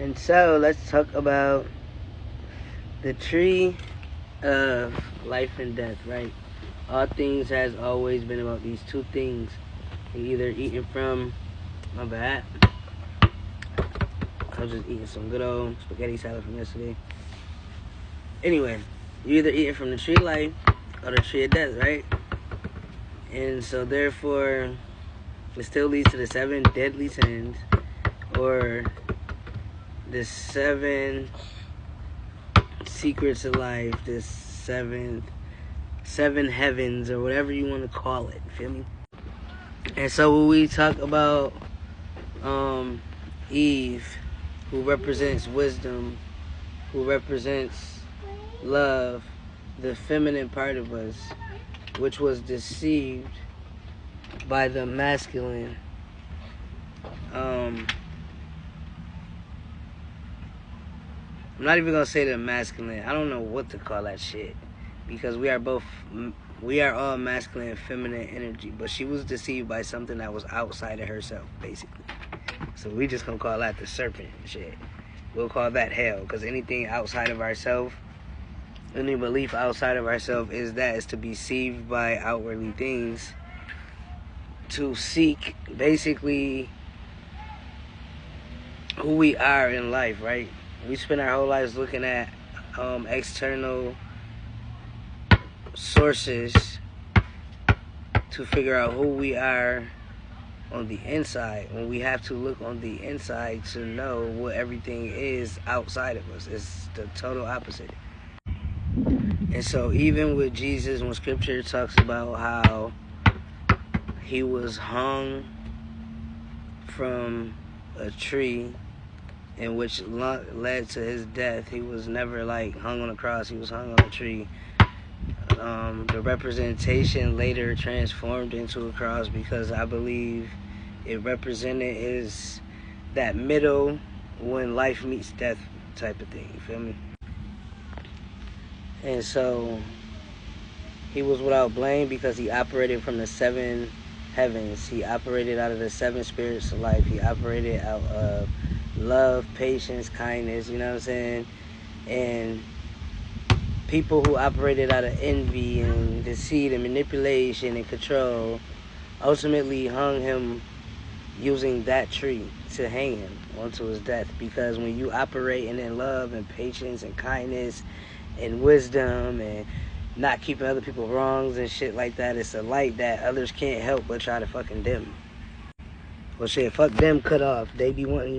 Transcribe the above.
And so let's talk about the tree of life and death, right? All things has always been about these two things. You're either eating from, my bad, I was just eating some good old spaghetti salad from yesterday. Anyway, you're either eating from the tree of life or the tree of death, right? And so therefore, it still leads to the 7 deadly sins, or the 7 secrets of life, the seven heavens, or whatever you want to call it. Feel me? And so when we talk about Eve, who represents wisdom, who represents love, the feminine part of us, which was deceived by the masculine, I'm not even gonna say the masculine. I don't know what to call that shit, because we are all masculine and feminine energy, but she was deceived by something that was outside of herself, basically. So we just gonna call that the serpent shit. We'll call that hell, because anything outside of ourselves, any belief outside of ourselves is to be deceived by outwardly things, to seek basically who we are in life, right? We spend our whole lives looking at external sources to figure out who we are on the inside, when we have to look on the inside to know what everything is outside of us. It's the total opposite. And so even with Jesus, when scripture talks about how he was hung from a tree, in which led to his death, he was never like hung on a cross, he was hung on a tree. The representation later transformed into a cross, because I believe it represented that middle when life meets death type of thing, you feel me? And so he was without blame because he operated from the 7 heavens. He operated out of the 7 spirits of life. He operated out of love, patience, kindness, you know what I'm saying? And people who operated out of envy and deceit and manipulation and control ultimately hung him using that tree to hang him onto his death. Because when you operate in love and patience and kindness and wisdom and not keeping other people wrongs and shit like that, it's a light that others can't help but try to fucking dim. Well, shit, fuck them, cut off. They be wanting